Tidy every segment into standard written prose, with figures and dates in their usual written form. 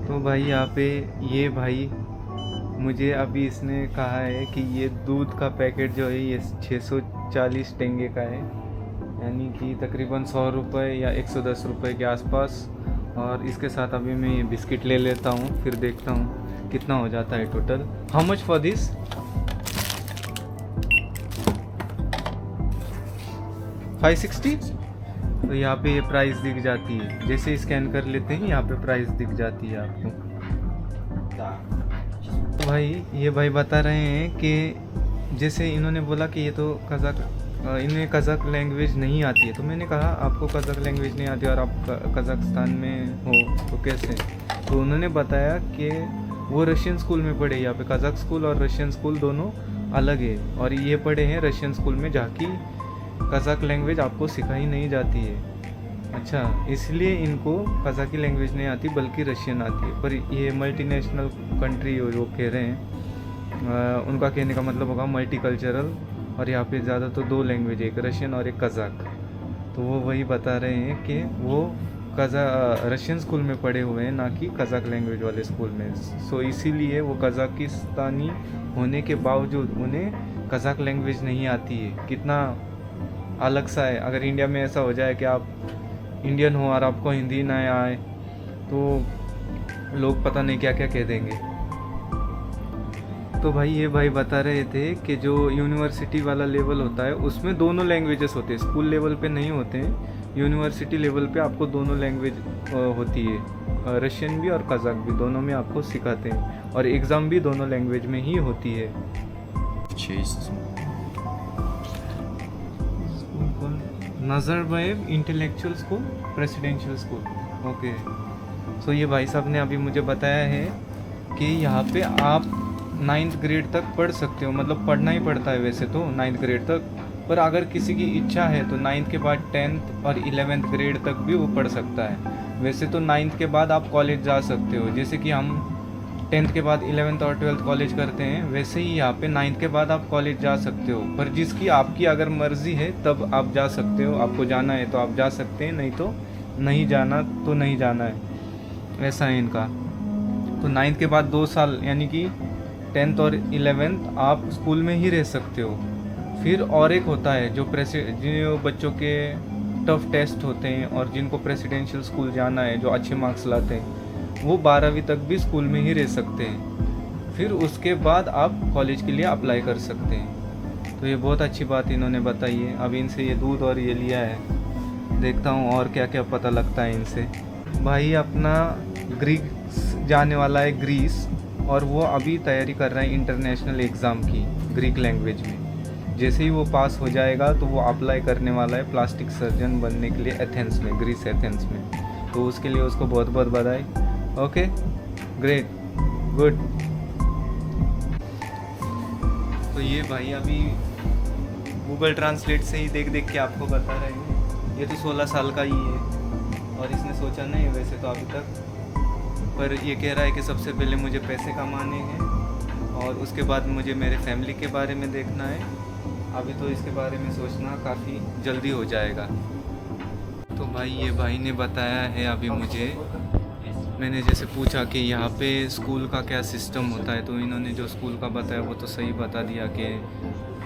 तो भाई यहाँ पे ये भाई मुझे अभी इसने कहा है कि ये दूध का पैकेट जो है ये 640 टेंगे का है, यानी कि तकरीबन 100 रुपये या 110 रुपये के आसपास। और इसके साथ अभी मैं ये बिस्किट ले लेता हूँ, फिर देखता हूँ कितना हो जाता है total. How much for this? 560। तो यहाँ पे ये प्राइस दिख जाती है, जैसे स्कैन कर लेते हैं यहाँ पे प्राइस दिख जाती है आपको। तो भाई ये भाई बता रहे हैं कि जैसे इन्होंने बोला कि ये तो इन्हें कज़क लैंग्वेज नहीं आती है। तो मैंने कहा आपको कज़क लैंग्वेज नहीं आती और आप कज़ाकिस्तान में हो तो कैसे? तो उन्होंने बताया कि वो रशियन स्कूल में पढ़े, यहाँ पे कज़क स्कूल और रशियन स्कूल दोनों अलग है, और ये पढ़े हैं रशियन स्कूल में जहाँ की कज़क लैंग्वेज आपको सिखाई नहीं जाती है। अच्छा, इसलिए इनको कज़ाकी लैंग्वेज नहीं आती बल्कि रशियन आती है। पर ये मल्टीनेशनल कंट्री वो कह रहे हैं, उनका कहने का मतलब होगा मल्टीकल्चरल, और यहाँ पे ज़्यादा तो 2 लैंग्वेज है, एक रशियन और एक कज़ाक। तो वो वही बता रहे हैं कि वो रशियन स्कूल में पढ़े हुए हैं, ना कि कज़ाक लैंग्वेज वाले स्कूल में। सो इसीलिए वो कज़ाकिस्तानी होने के बावजूद उन्हें कज़ाक लैंग्वेज नहीं आती है। कितना अलग सा है। अगर इंडिया में ऐसा हो जाए कि आप इंडियन हो और आपको हिंदी ना आए तो लोग पता नहीं क्या क्या कह देंगे। तो भाई ये भाई बता रहे थे कि जो यूनिवर्सिटी वाला लेवल होता है उसमें दोनों लैंग्वेजेस होते हैं, स्कूल लेवल पे नहीं होते हैं। यूनिवर्सिटी लेवल पे आपको दोनों लैंग्वेज होती है, रशियन भी और कज़ाक भी, दोनों में आपको सिखाते हैं, और एग्ज़ाम भी दोनों लैंग्वेज में ही होती है। Nazarbayev intellectual school, presidential school, okay. So ये भाई साहब ने अभी मुझे बताया है कि यहाँ पे आप 9th ग्रेड तक पढ़ सकते हो, मतलब पढ़ना ही पड़ता है वैसे तो 9th ग्रेड तक, पर अगर किसी की इच्छा है तो 9th के बाद 10th और 11th ग्रेड तक भी वो पढ़ सकता है। वैसे तो 9th के बाद आप कॉलेज जा सकते हो, जैसे कि हम 10th के बाद 11th और 12th कॉलेज करते हैं, वैसे ही यहाँ पे 9th के बाद आप कॉलेज जा सकते हो। पर जिसकी आपकी अगर मर्ज़ी है तब आप जा सकते हो, आपको जाना है तो आप जा सकते हैं, नहीं तो नहीं जाना तो नहीं जाना है, ऐसा है इनका। तो 9th के बाद 2 साल यानी कि 10th और 11th आप स्कूल में ही रह सकते हो। फिर और एक होता है जो जिन बच्चों के टफ़ टेस्ट होते हैं और जिनको प्रेसिडेंशियल स्कूल जाना है, जो अच्छे मार्क्स लाते हैं, वो 12वीं तक भी स्कूल में ही रह सकते हैं। फिर उसके बाद आप कॉलेज के लिए अप्लाई कर सकते हैं। तो ये बहुत अच्छी बात इन्होंने बताई है। अभी इनसे ये दूध और ये लिया है, देखता हूँ और क्या क्या पता लगता है इनसे। भाई अपना ग्रीस जाने वाला है, ग्रीस, और वो अभी तैयारी कर रहा है इंटरनेशनल एग्ज़ाम की ग्रीक लैंग्वेज में। जैसे ही वो पास हो जाएगा तो वो अप्लाई करने वाला है प्लास्टिक सर्जन बनने के लिए एथेंस में, ग्रीस एथेंस में। तो उसके लिए उसको बहुत बहुत बधाई। Okay, great, good. तो ये भाई अभी गूगल ट्रांसलेट से ही देख देख के आपको बता रहे हैं। ये तो 16 साल का ही है और इसने सोचा नहीं वैसे तो अभी तक, पर ये कह रहा है कि सबसे पहले मुझे पैसे कमाने हैं और उसके बाद मुझे मेरे फैमिली के बारे में देखना है। अभी तो इसके बारे में सोचना काफ़ी जल्दी हो जाएगा। तो भाई ये भाई ने बताया है अभी मुझे, मैंने जैसे पूछा कि यहाँ पे स्कूल का क्या सिस्टम होता है, तो इन्होंने जो स्कूल का बताया वो तो सही बता दिया कि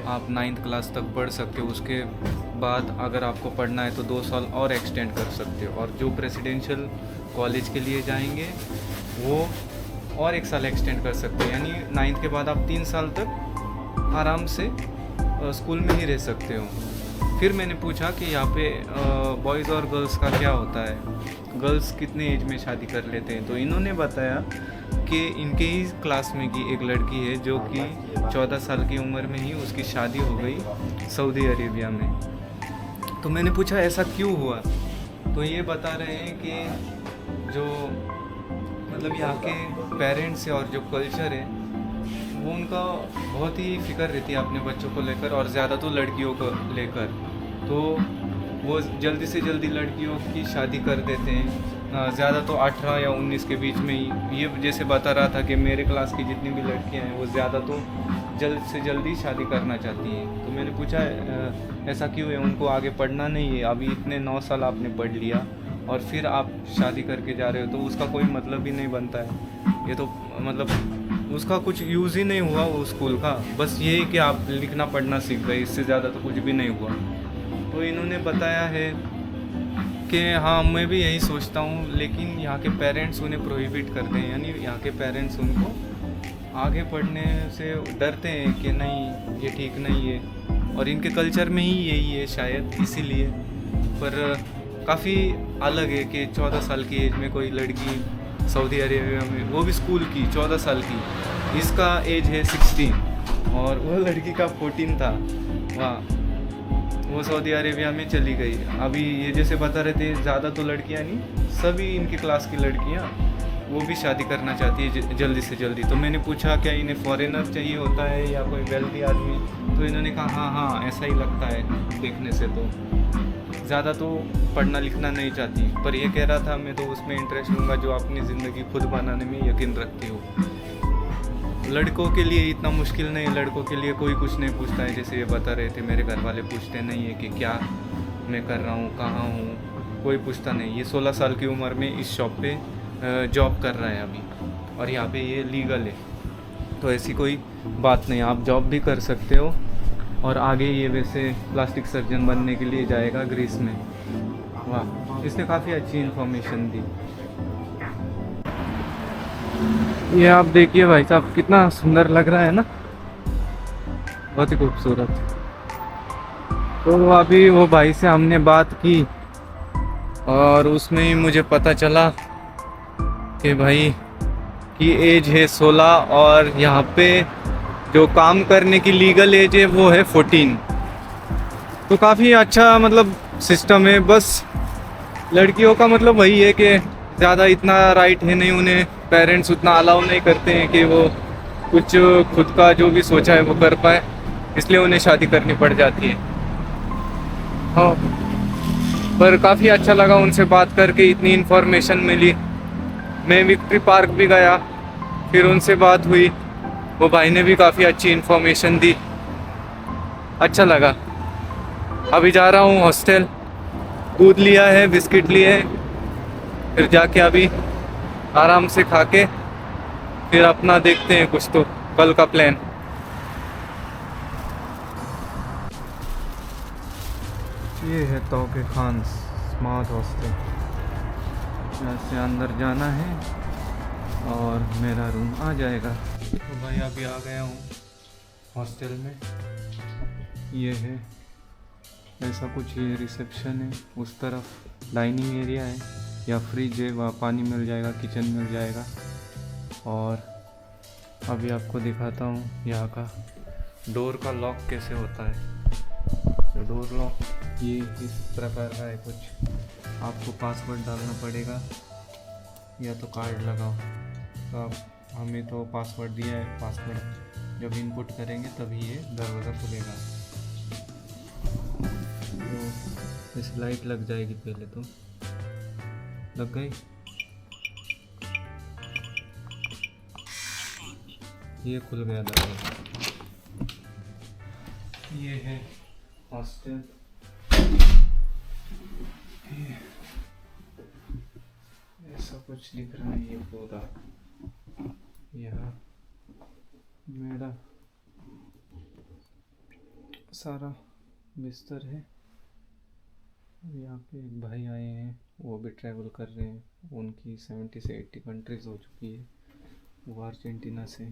आप 9th क्लास तक पढ़ सकते हो, उसके बाद अगर आपको पढ़ना है तो 2 साल और एक्सटेंड कर सकते हो, और जो प्रेसिडेंशियल कॉलेज के लिए जाएंगे वो और 1 साल एक्सटेंड कर सकते हो, यानी 9th के बाद आप 3 साल तक आराम से स्कूल में ही रह सकते हो। फिर मैंने पूछा कि यहाँ पे बॉयज़ और गर्ल्स का क्या होता है, गर्ल्स कितने एज में शादी कर लेते हैं। तो इन्होंने बताया कि इनके ही क्लास में की एक लड़की है जो कि 14 साल की उम्र में ही उसकी शादी हो गई सऊदी अरेबिया में। तो मैंने पूछा ऐसा क्यों हुआ, तो ये बता रहे हैं कि जो मतलब यहाँ के पेरेंट्स है और जो कल्चर है वो उनका बहुत ही फिक्र रहती है अपने बच्चों को लेकर, और ज़्यादा तो लड़कियों को लेकर। तो वो जल्दी से जल्दी लड़कियों की शादी कर देते हैं, ज़्यादा तो 18 या 19 के बीच में ही। ये जैसे बता रहा था कि मेरे क्लास की जितनी भी लड़कियां हैं वो ज़्यादा तो जल्द से जल्दी शादी करना चाहती हैं। तो मैंने पूछा ऐसा क्यों है, उनको आगे पढ़ना नहीं है, अभी इतने 9 साल आपने पढ़ लिया और फिर आप शादी करके जा रहे हो तो उसका कोई मतलब ही नहीं बनता है। ये तो मतलब उसका कुछ यूज़ ही नहीं हुआ वो स्कूल का, बस ये कि आप लिखना पढ़ना सीख गए, इससे ज़्यादा तो कुछ भी नहीं हुआ। तो इन्होंने बताया है कि हाँ मैं भी यही सोचता हूँ, लेकिन यहाँ के पेरेंट्स उन्हें प्रोहिबिट करते हैं, यानी यहाँ के पेरेंट्स उनको आगे पढ़ने से डरते हैं कि नहीं ये ठीक नहीं है, और इनके कल्चर में ही यही है शायद इसीलिए। पर काफ़ी अलग है कि 14 साल की एज में कोई लड़की सऊदी अरेबिया में, वो भी स्कूल की 14 साल की, इसका एज है 16 और वो लड़की का 14 था। वाह, वो सऊदी अरेबिया में चली गई। अभी ये जैसे बता रहे थे ज़्यादा तो लड़कियां नहीं, सभी इनकी क्लास की लड़कियां वो भी शादी करना चाहती है जल्दी से जल्दी। तो मैंने पूछा क्या इन्हें फॉरेनर चाहिए होता है या कोई वेल्दी आदमी, तो इन्होंने कहा हाँ हाँ ऐसा ही लगता है देखने से, तो ज़्यादा तो पढ़ना लिखना नहीं चाहती। पर ये कह रहा था मैं तो उसमें इंटरेस्ट लूँगा जो अपनी ज़िंदगी खुद बनाने में यकीन रखती हो। लड़कों के लिए इतना मुश्किल नहीं, लड़कों के लिए कोई कुछ नहीं पूछता है। जैसे ये बता रहे थे मेरे घर वाले पूछते नहीं है कि क्या मैं कर रहा हूँ, कहाँ हूँ, कोई पूछता नहीं। ये 16 साल की उम्र में इस शॉप पे जॉब कर रहा है अभी, और यहाँ पे ये लीगल है, तो ऐसी कोई बात नहीं, आप जॉब भी कर सकते हो। और आगे ये वैसे प्लास्टिक सर्जन बनने के लिए जाएगा ग्रीस में। वाह, इसने काफ़ी अच्छी इन्फॉर्मेशन दी। ये आप देखिए भाई साहब कितना सुंदर लग रहा है ना, बहुत ही खूबसूरत। तो अभी वो भाई से हमने बात की और उसमें ही मुझे पता चला कि भाई की एज है 16 और यहाँ पे जो काम करने की लीगल एज है वो है 14। तो काफ़ी अच्छा मतलब सिस्टम है। बस लड़कियों का मतलब वही है कि ज़्यादा इतना राइट है नहीं, उन्हें पेरेंट्स उतना अलाउ नहीं करते हैं कि वो कुछ खुद का जो भी सोचा है वो कर पाए, इसलिए उन्हें शादी करनी पड़ जाती है। हाँ, पर काफ़ी अच्छा लगा उनसे बात करके, इतनी इन्फॉर्मेशन मिली। मैं विक्ट्री पार्क भी गया, फिर उनसे बात हुई, वो भाई ने भी काफ़ी अच्छी इन्फॉर्मेशन दी, अच्छा लगा। अभी जा रहा हूँ हॉस्टल, दूध लिया है, बिस्किट लिए हैं, फिर जाके अभी आराम से खा के फिर अपना देखते हैं कुछ तो कल का प्लान। ये है तौके खान स्मार्ट हॉस्टल, यहाँ से अंदर जाना है और मेरा रूम आ जाएगा। तो भाई अभी आ गया हूँ हॉस्टल में। ये है ऐसा कुछ, ये रिसेप्शन है, उस तरफ डाइनिंग एरिया है या फ्रिज है, वहाँ पानी मिल जाएगा, किचन मिल जाएगा। और अभी आपको दिखाता हूँ यहाँ का डोर का लॉक कैसे होता है। तो डोर लॉक ये इस प्रकार का है कुछ, आपको पासवर्ड डालना पड़ेगा या तो कार्ड लगाओ। तो आप हमें तो पासवर्ड दिया है, पासवर्ड जब इनपुट करेंगे तभी ये दरवाज़ा खुलेगा। तो इस लाइट लग जाएगी, पहले तो लग गई, ये खुल गया दरवाज़ा। ये है हॉस्टल, ऐसा कुछ दिख रहा है ये पूरा। यहाँ मेरा सारा बिस्तर है। यहाँ पे एक भाई आए हैं, वो भी ट्रैवल कर रहे हैं, उनकी 70 से 80 कंट्रीज़ हो चुकी है। वो अर्जेंटीना से